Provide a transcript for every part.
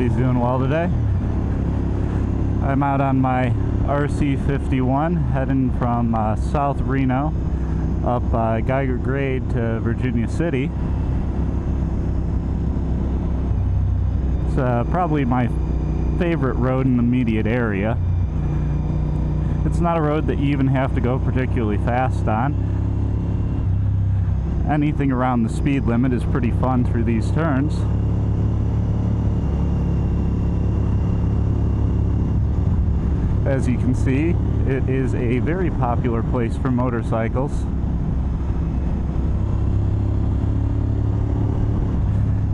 everybody's doing well today. I'm out on my RC51 heading from South Reno up Geiger Grade to Virginia City. It's probably my favorite road in the immediate area. It's not a road that you even have to go particularly fast on. Anything around the speed limit is pretty fun through these turns. As you can see, it is a very popular place for motorcycles.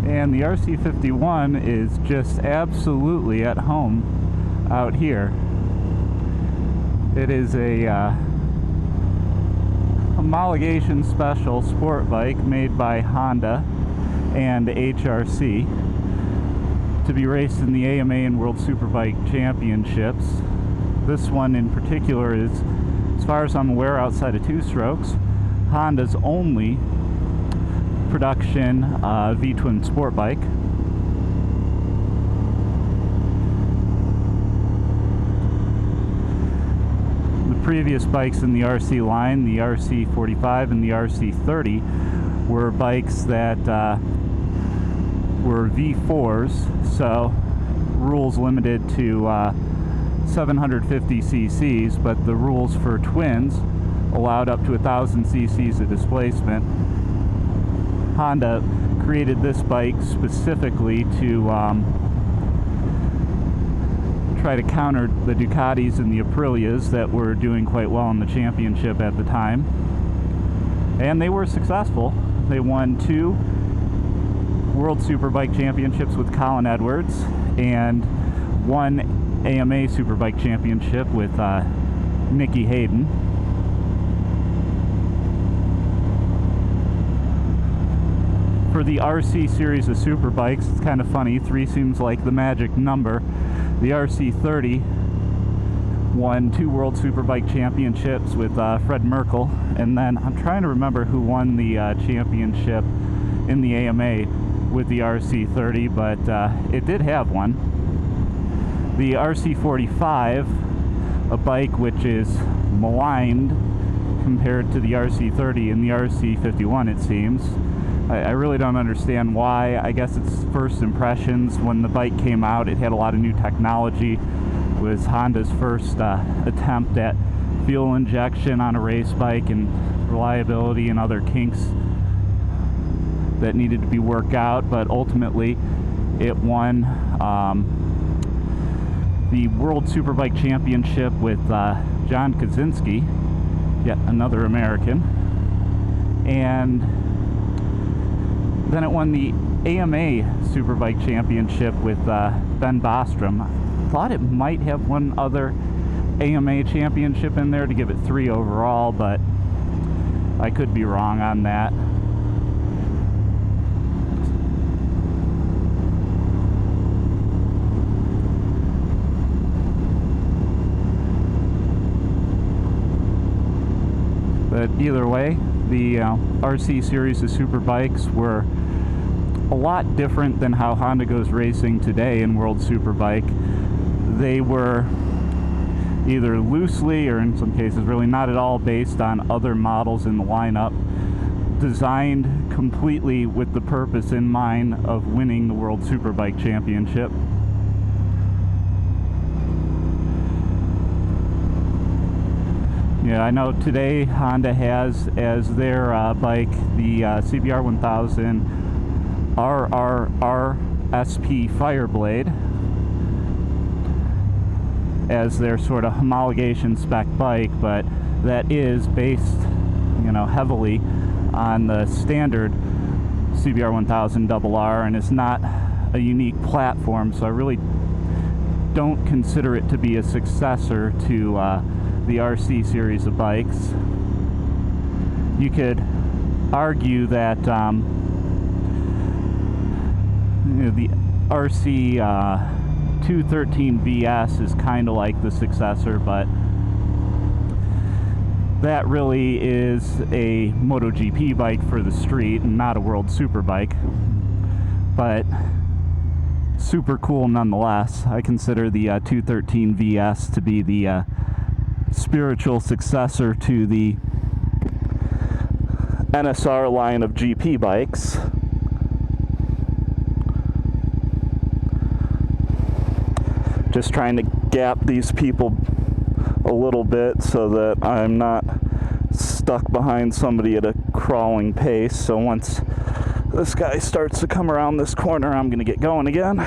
And the RC51 is just absolutely at home out here. It is a homologation special sport bike made by Honda and HRC to be raced in the AMA and World Superbike Championships. This one in particular is, as far as I'm aware, outside of two strokes, Honda's only production V-twin sport bike. The previous bikes in the RC line, the RC45 and the RC30, were bikes that were V4s, so rules limited to 750 cc's, but the rules for twins allowed up to 1,000 cc's of displacement. Honda created this bike specifically to try to counter the Ducatis and the Aprilias that were doing quite well in the championship at the time. And they were successful. They won 2 World Superbike Championships with Colin Edwards and 1 AMA Superbike Championship with Nicky Hayden. For the RC series of superbikes, it's kind of funny. 3 seems like the magic number. The RC30 won 2 World Superbike Championships with Fred Merkel, and then I'm trying to remember who won the championship in the AMA with the RC30, but it did have one. The RC45, a bike which is maligned compared to the RC30 and the RC51, it seems. I really don't understand why. I guess it's first impressions. When the bike came out, it had a lot of new technology. It was Honda's first attempt at fuel injection on a race bike, and reliability and other kinks that needed to be worked out, but ultimately it won the World Superbike Championship with John Kaczynski, yet another American, and then it won the AMA Superbike Championship with Ben Bostrom. I thought it might have one other AMA championship in there to give it 3 overall, but I could be wrong on that. But either way, the RC series of superbikes were a lot different than how Honda goes racing today in World Superbike. They were either loosely, or in some cases really not at all, based on other models in the lineup, designed completely with the purpose in mind of winning the World Superbike Championship. Yeah, I know today Honda has as their bike the CBR 1000 RRR SP Fireblade as their sort of homologation spec bike, but that is based, heavily on the standard CBR 1000 RR, and it's not a unique platform, so I really don't consider it to be a successor to the RC series of bikes. You could argue that the RC 213 VS is kind of like the successor, but that really is a MotoGP bike for the street and not a World Superbike. But super cool nonetheless. I consider the 213 VS to be the spiritual successor to the NSR line of GP bikes. Just trying to gap these people a little bit so that I'm not stuck behind somebody at a crawling pace. So once this guy starts to come around this corner, I'm going to get going again.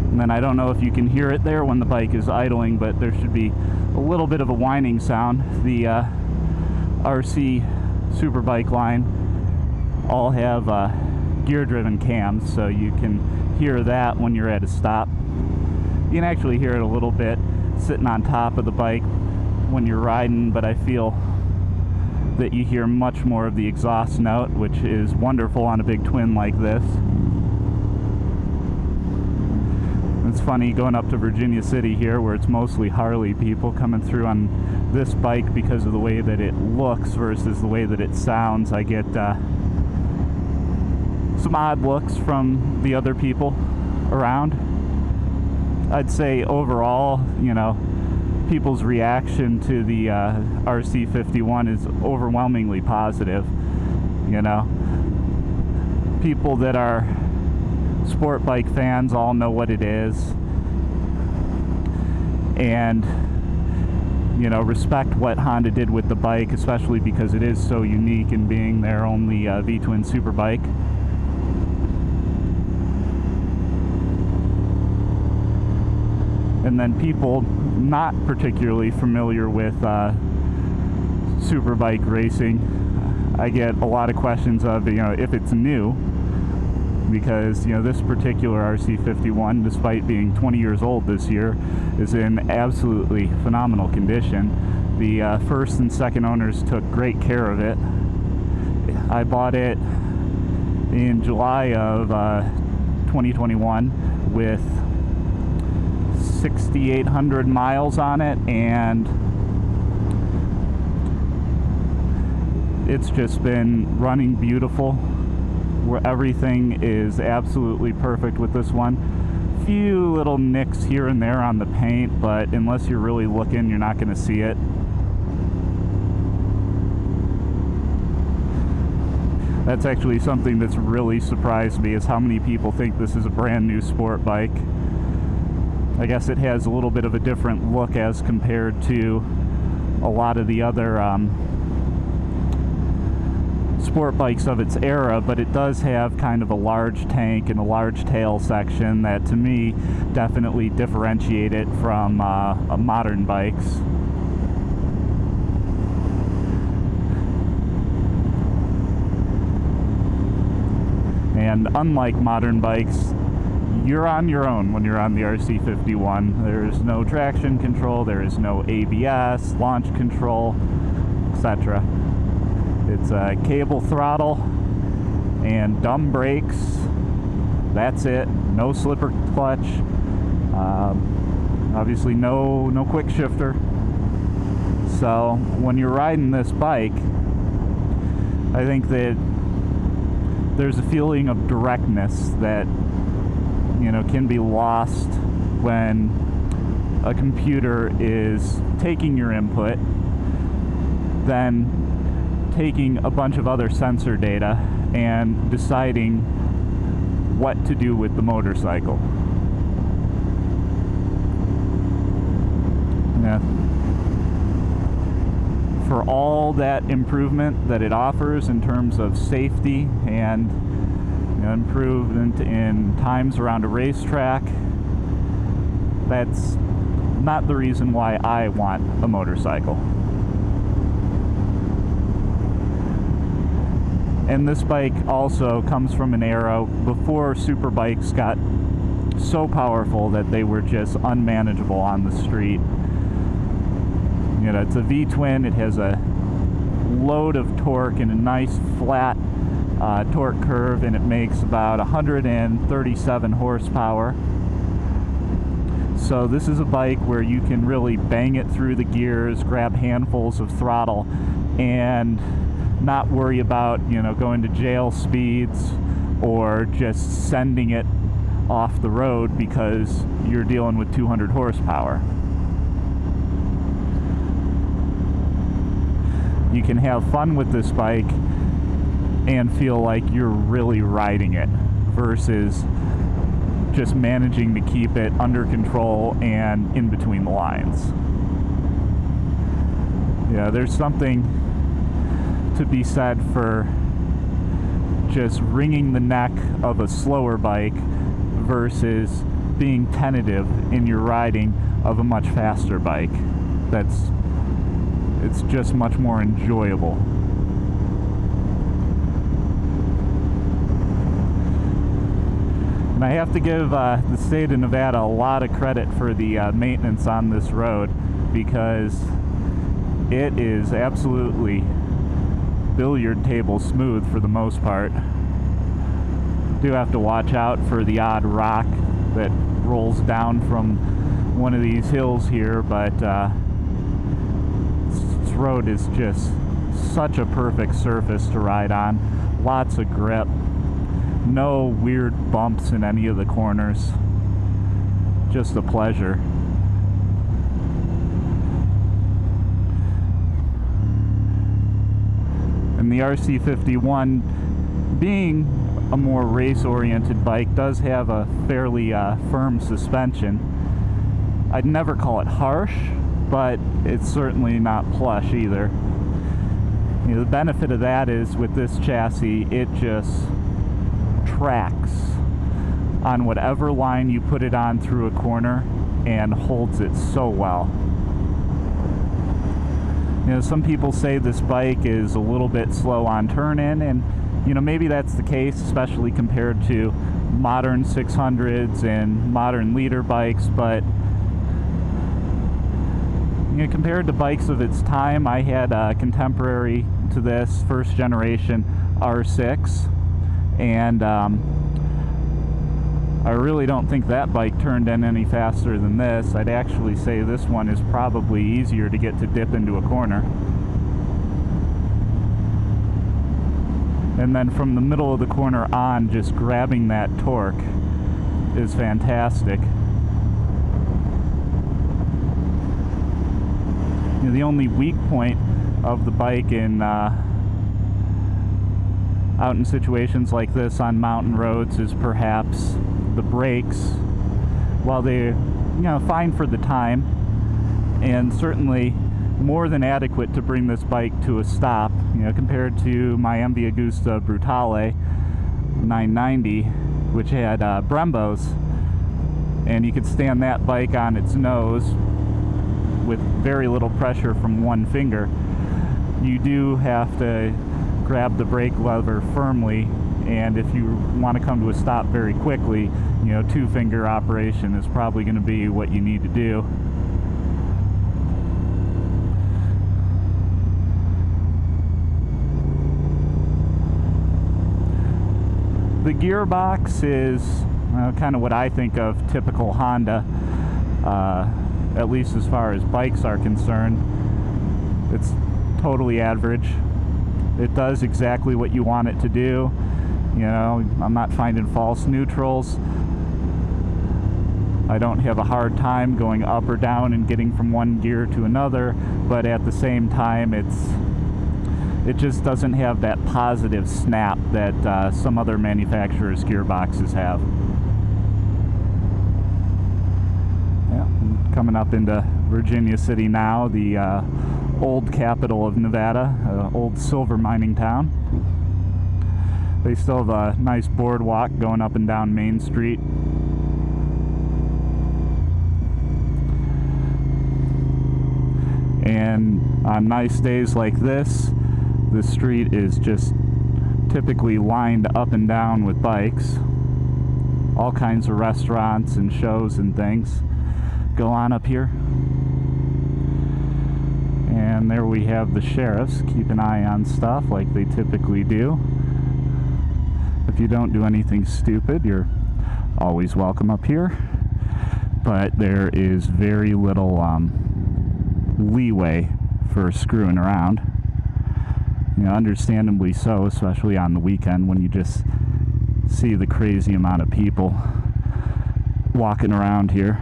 And then I don't know if you can hear it there when the bike is idling, but there should be a little bit of a whining sound. The RC Superbike line all have gear-driven cams, so you can hear that when you're at a stop. You can actually hear it a little bit sitting on top of the bike when you're riding, but I feel that you hear much more of the exhaust note, which is wonderful on a big twin like this. It's funny going up to Virginia City here, where it's mostly Harley people coming through on this bike because of the way that it looks versus the way that it sounds. I get some odd looks from the other people around. I'd say overall, you know, people's reaction to the RC51 is overwhelmingly positive. You know, people that are sport bike fans all know what it is, and you know, respect what Honda did with the bike, especially because it is so unique in being their only V-twin superbike. And then people not particularly familiar with superbike racing, I get a lot of questions of, you know, if it's new, because, you know, this particular RC51, despite being 20 years old this year, is in absolutely phenomenal condition. The first and second owners took great care of it. I bought it in July of 2021 with 6,800 miles on it, and it's just been running beautiful, where everything is absolutely perfect with this one. Few little nicks here and there on the paint, but unless you're really looking, you're not going to see it. That's actually something that's really surprised me, is how many people think this is a brand new sport bike. I guess it has a little bit of a different look as compared to a lot of the other sport bikes of its era, but it does have kind of a large tank and a large tail section that, to me, definitely differentiate it from modern bikes. And unlike modern bikes, you're on your own when you're on the RC51. There's no traction control, there is no ABS, launch control, etc. It's a cable throttle and dumb brakes. That's it. No slipper clutch. Obviously no quick shifter. So when you're riding this bike, I think that there's a feeling of directness that, you know, can be lost when a computer is taking your input, then taking a bunch of other sensor data and deciding what to do with the motorcycle. Yeah. For all that improvement that it offers in terms of safety and, you know, improvement in times around a racetrack, that's not the reason why I want a motorcycle. And this bike also comes from an era before superbikes got so powerful that they were just unmanageable on the street. You know, it's a V-twin. It has a load of torque and a nice flat torque curve, and it makes about 137 horsepower. So this is a bike where you can really bang it through the gears, grab handfuls of throttle, and not worry about, you know, going to jail speeds or just sending it off the road because you're dealing with 200 horsepower. You can have fun with this bike and feel like you're really riding it versus just managing to keep it under control and in between the lines. Yeah, there's something to be said for just wringing the neck of a slower bike versus being tentative in your riding of a much faster bike. It's just much more enjoyable. And I have to give the state of Nevada a lot of credit for the maintenance on this road, because it is absolutely billiard table smooth for the most part. Do have to watch out for the odd rock that rolls down from one of these hills here, but this road is just such a perfect surface to ride on. Lots of grip. No weird bumps in any of the corners. Just a pleasure. And the RC51, being a more race-oriented bike, does have a fairly firm suspension. I'd never call it harsh, but it's certainly not plush either. You know, the benefit of that is with this chassis, it just tracks on whatever line you put it on through a corner and holds it so well. You know, some people say this bike is a little bit slow on turn-in, and you know, maybe that's the case, especially compared to modern 600s and modern leader bikes, but you know, compared to bikes of its time, I had a contemporary to this, first generation R6, and I really don't think that bike turned in any faster than this. I'd actually say this one is probably easier to get to dip into a corner. And then from the middle of the corner on, just grabbing that torque is fantastic. You know, the only weak point of the bike in out in situations like this on mountain roads is perhaps the brakes. While they're, you know, fine for the time and certainly more than adequate to bring this bike to a stop, you know, compared to my MV Agusta Brutale 990, which had Brembos, and you could stand that bike on its nose with very little pressure from one finger. You do have to grab the brake lever firmly, and if you want to come to a stop very quickly, you know, two-finger operation is probably going to be what you need to do. The gearbox is kind of what I think of typical Honda, at least as far as bikes are concerned. It's totally average. It does exactly what you want it to do. You know, I'm not finding false neutrals. I don't have a hard time going up or down and getting from one gear to another, but at the same time, it just doesn't have that positive snap that some other manufacturers' gearboxes have. Yeah, I'm coming up into Virginia City now, the old capital of Nevada, old silver mining town. They still have a nice boardwalk going up and down Main Street. And on nice days like this, the street is just typically lined up and down with bikes. All kinds of restaurants and shows and things go on up here. And there we have the sheriffs. Keep an eye on stuff like they typically do. If you don't do anything stupid, you're always welcome up here. But there is very little leeway for screwing around. understandably so, especially on the weekend when you just see the crazy amount of people walking around here.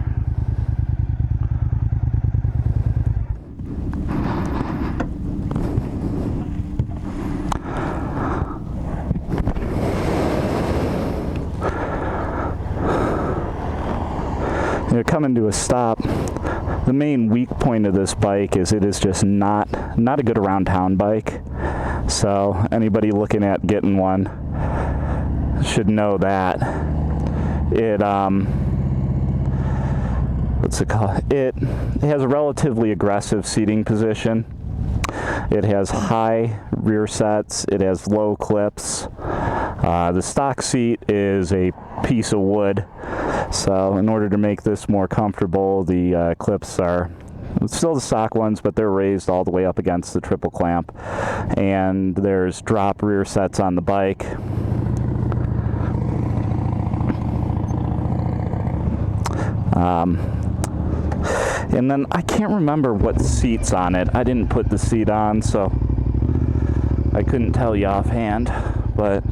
Coming to a stop, the main weak point of this bike is it is just not a good around town bike. So anybody looking at getting one should know that. It what's it called? It has a relatively aggressive seating position. It has high rear sets. It has low clips. The stock seat is a piece of wood. So in order to make this more comfortable, the clips are still the stock ones, but they're raised all the way up against the triple clamp. And there's drop rear sets on the bike. And then I can't remember what seat's on it. I didn't put the seat on, so I couldn't tell you offhand, but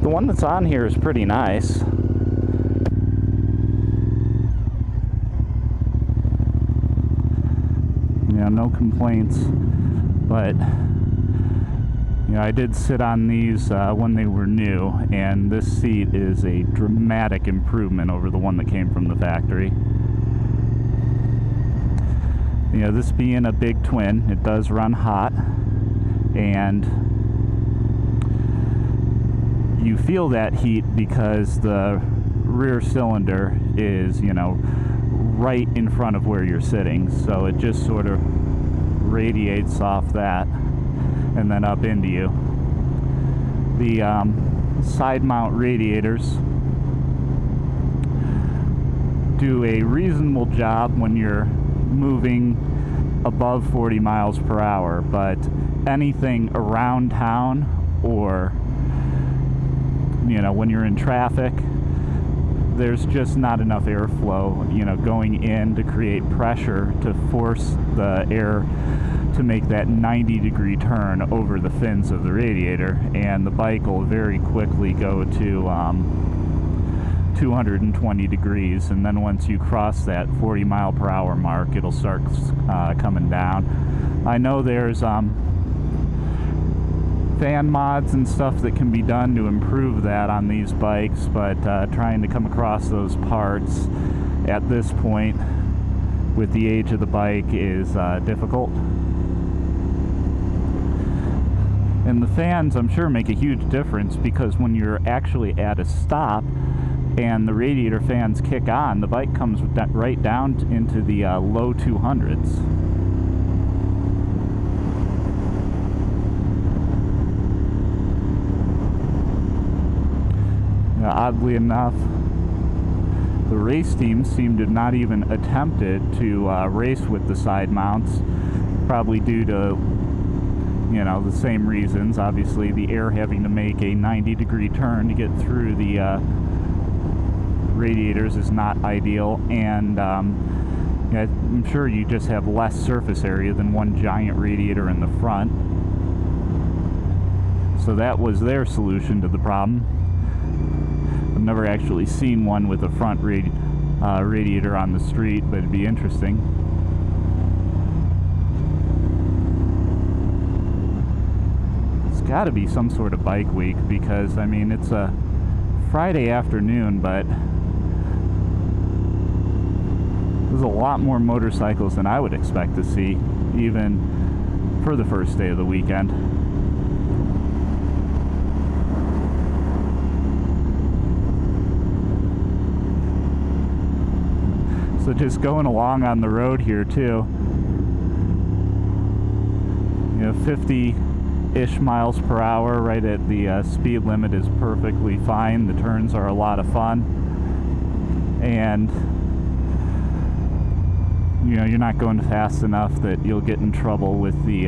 the one that's on here is pretty nice. No complaints, but I did sit on these when they were new, and this seat is a dramatic improvement over the one that came from the factory. This being a big twin, it does run hot, and you feel that heat because the rear cylinder is, right in front of where you're sitting, so it just sort of radiates off that and then up into you. The side mount radiators do a reasonable job when you're moving above 40 miles per hour, but anything around town or when you're in traffic, there's just not enough airflow, going in to create pressure to force the air to make that 90-degree turn over the fins of the radiator, and the bike will very quickly go to 220 degrees, and then once you cross that 40 mile per hour mark, it'll start coming down. I know there's fan mods and stuff that can be done to improve that on these bikes, but trying to come across those parts at this point with the age of the bike is difficult. And the fans, I'm sure, make a huge difference, because when you're actually at a stop and the radiator fans kick on, the bike comes right down into the low 200s. Oddly enough, the race teams seem to not even attempted to race with the side mounts, probably due to the same reasons. Obviously, the air having to make a 90-degree turn to get through the radiators is not ideal, and I'm sure you just have less surface area than one giant radiator in the front. So that was their solution to the problem. I've never actually seen one with a front radiator on the street, but it'd be interesting. It's got to be some sort of bike week, because it's a Friday afternoon, but there's a lot more motorcycles than I would expect to see, even for the first day of the weekend. So just going along on the road here too, 50-ish miles per hour right at the speed limit is perfectly fine. The turns are a lot of fun, and you're not going fast enough that you'll get in trouble with the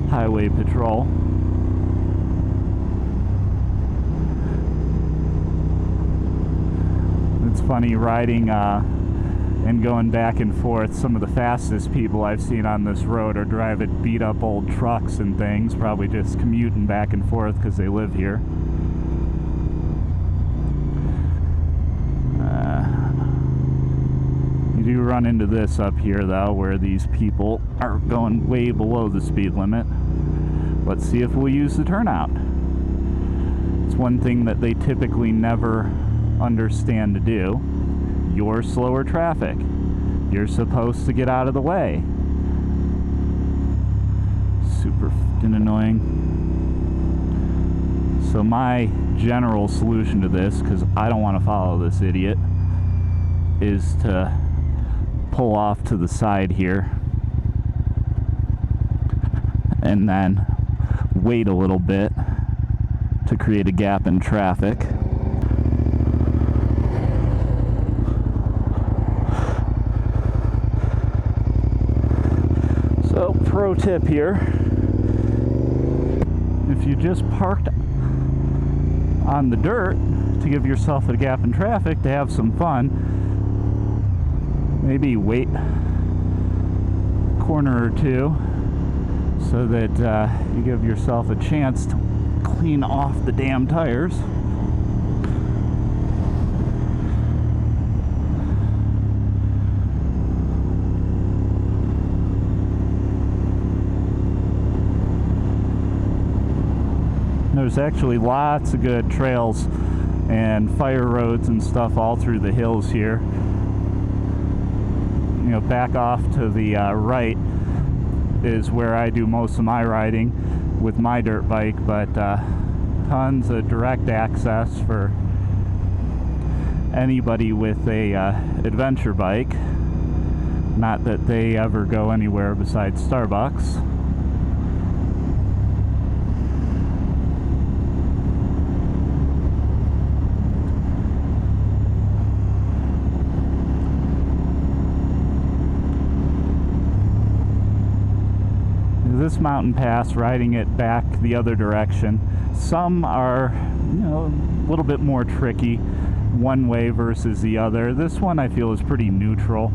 highway patrol. It's funny riding and going back and forth. Some of the fastest people I've seen on this road are driving beat up old trucks and things, probably just commuting back and forth because they live here. You do run into this up here though, where these people are going way below the speed limit. Let's see if we'll use the turnout. It's one thing that they typically never understand to do. You're slower traffic. You're supposed to get out of the way. Super f***ing annoying. So my general solution to this, because I don't want to follow this idiot, is to pull off to the side here and then wait a little bit to create a gap in traffic. So, pro tip here, if you just parked on the dirt to give yourself a gap in traffic to have some fun, maybe wait a corner or two so that you give yourself a chance to clean off the damn tires. There's actually lots of good trails and fire roads and stuff all through the hills here. You know, back off to the right is where I do most of my riding with my dirt bike, but tons of direct access for anybody with a adventure bike. Not that they ever go anywhere besides Starbucks. This mountain pass, riding it back the other direction, some are, you know, a little bit more tricky one way versus the other. This one I feel is pretty neutral.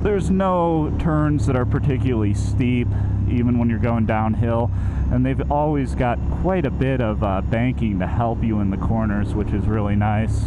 There's no turns that are particularly steep even when you're going downhill, and they've always got quite a bit of banking to help you in the corners, which is really nice.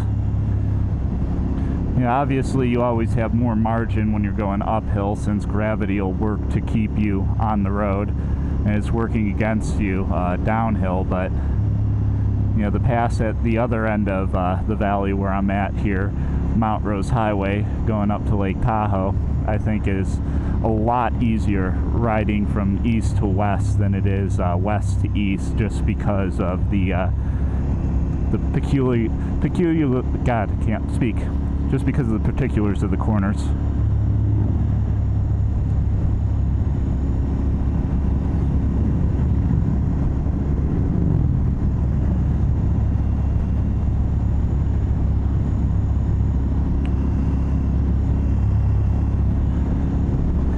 You know, obviously you always have more margin when you're going uphill, since gravity will work to keep you on the road and it's working against you downhill. But you know, the pass at the other end of the valley where I'm at here, Mount Rose Highway going up to Lake Tahoe, I think is a lot easier riding from east to west than it is west to east, just because of the peculiar God, I can't speak. Just because of the particulars of the corners.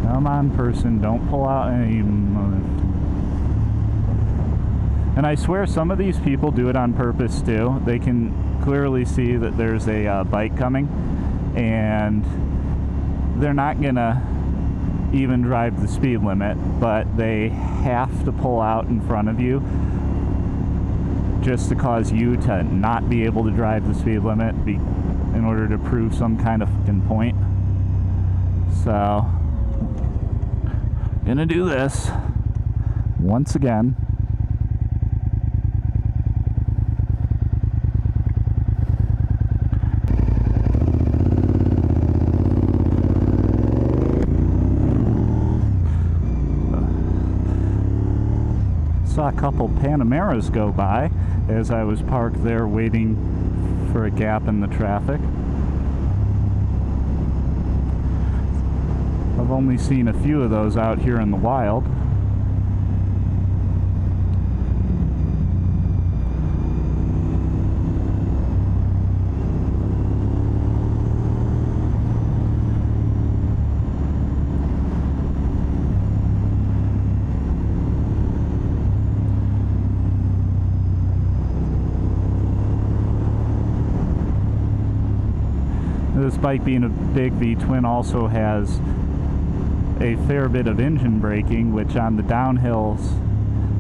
Come on, person, don't pull out any... And I swear some of these people do it on purpose too. They can clearly see that there's a bike coming, and they're not gonna even drive the speed limit, but they have to pull out in front of you just to cause you to not be able to drive the speed limit in order to prove some kind of fucking point. So, gonna do this once again. Saw a couple Panameras go by as I was parked there waiting for a gap in the traffic. I've only seen a few of those out here in the wild. This bike being a big V-twin also has a fair bit of engine braking, which on the downhills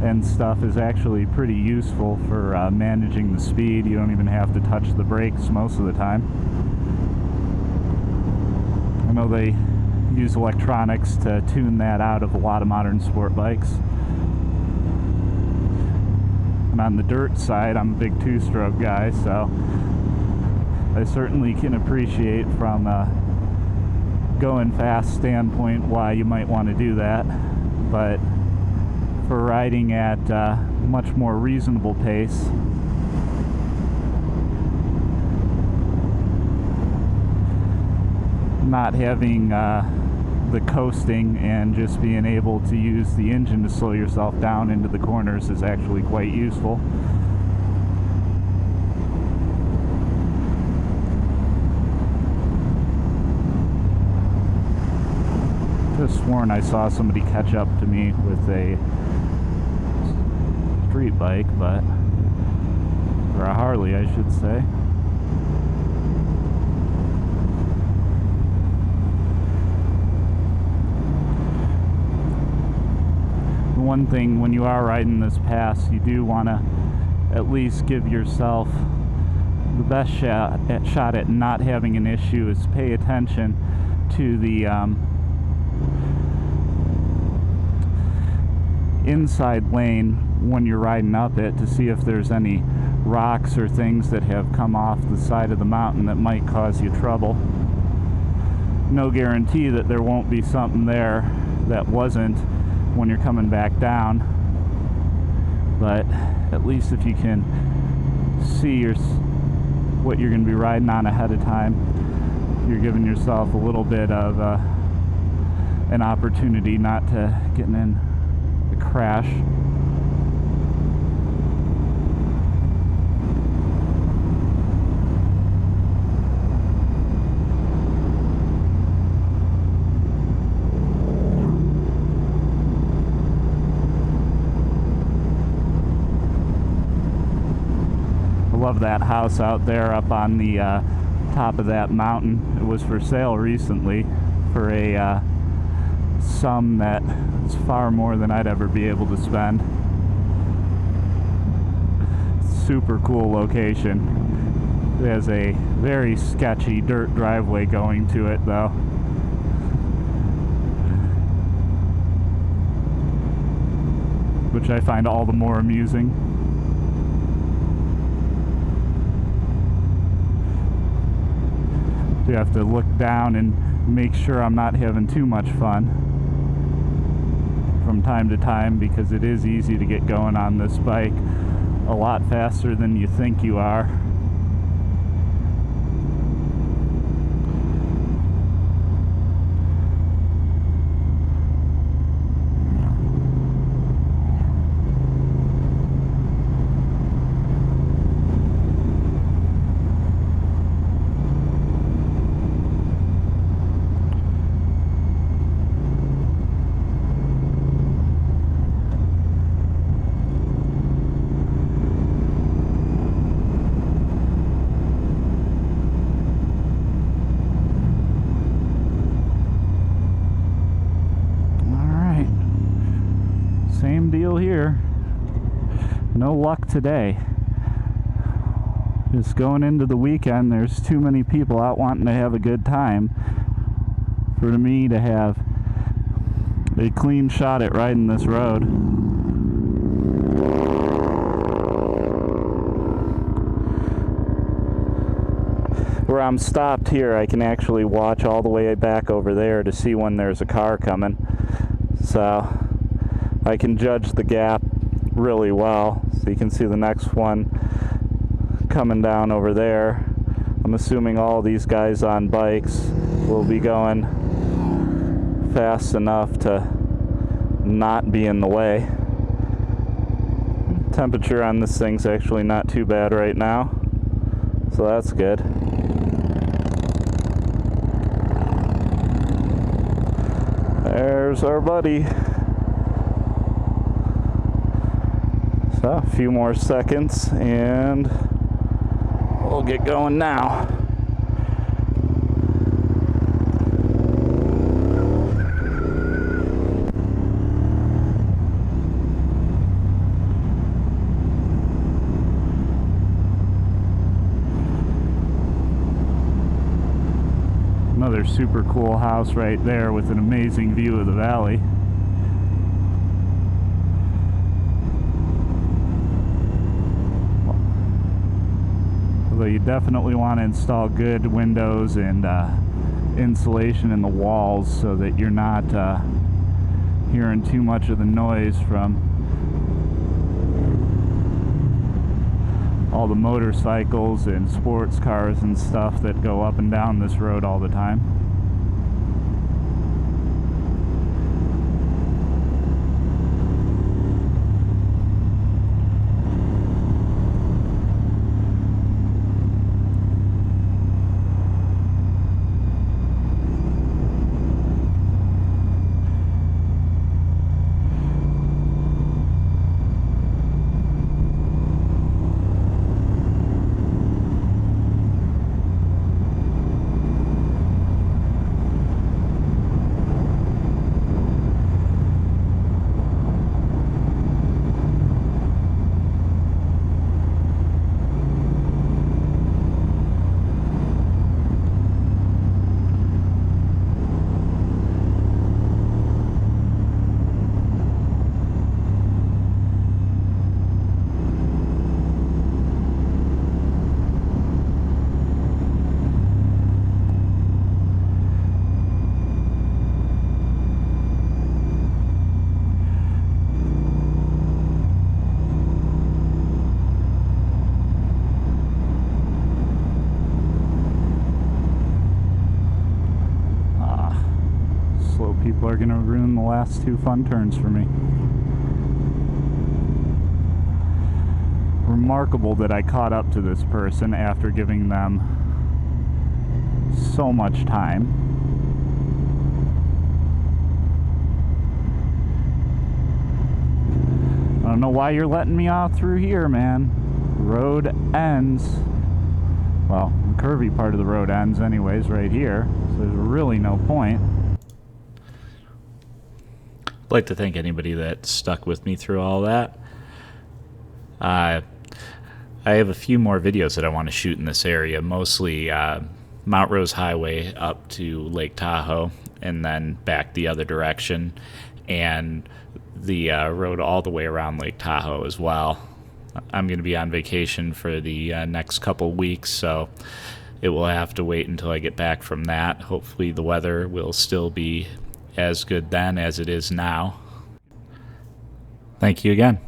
and stuff is actually pretty useful for managing the speed. You don't even have to touch the brakes most of the time. I know they use electronics to tune that out of a lot of modern sport bikes. And on the dirt side, I'm a big two-stroke guy, so I certainly can appreciate from a going fast standpoint why you might want to do that. But for riding at a much more reasonable pace, not having the coasting and just being able to use the engine to slow yourself down into the corners is actually quite useful. Just sworn I saw somebody catch up to me with a street bike, but or a Harley, I should say. One thing when you are riding this pass, you do want to at least give yourself the best shot at not having an issue is pay attention to the inside lane when you're riding up it to see if there's any rocks or things that have come off the side of the mountain that might cause you trouble. No guarantee that there won't be something there that wasn't when you're coming back down, but at least if you can see what you're going to be riding on ahead of time, you're giving yourself a little bit of an opportunity not to get in a crash. Love that house out there up on the top of that mountain. It was for sale recently for a sum that is far more than I'd ever be able to spend. Super cool location. It has a very sketchy dirt driveway going to it though. Which I find all the more amusing. You have to look down and make sure I'm not having too much fun from time to time, because it is easy to get going on this bike a lot faster than you think you are. Same deal here. No luck today. Just going into the weekend, there's too many people out wanting to have a good time for me to have a clean shot at riding this road. Where I'm stopped here, I can actually watch all the way back over there to see when there's a car coming. So I can judge the gap really well. So you can see the next one coming down over there. I'm assuming all these guys on bikes will be going fast enough to not be in the way. Temperature on this thing's actually not too bad right now, so that's good. There's our buddy. So a few more seconds and we'll get going now. Another super cool house right there with an amazing view of the valley. Although you definitely want to install good windows and insulation in the walls so that you're not hearing too much of the noise from all the motorcycles and sports cars and stuff that go up and down this road all the time. People are going to ruin the last two fun turns for me. Remarkable that I caught up to this person after giving them so much time. I don't know why you're letting me off through here, man. Road ends. Well, the curvy part of the road ends anyways right here, so there's really no point. I'd like to thank anybody that stuck with me through all that. I have a few more videos that I want to shoot in this area, mostly Mount Rose Highway up to Lake Tahoe and then back the other direction, and the road all the way around Lake Tahoe as well. I'm going to be on vacation for the next couple weeks, so it will have to wait until I get back from that. Hopefully the weather will still be as good then as it is now. Thank you again.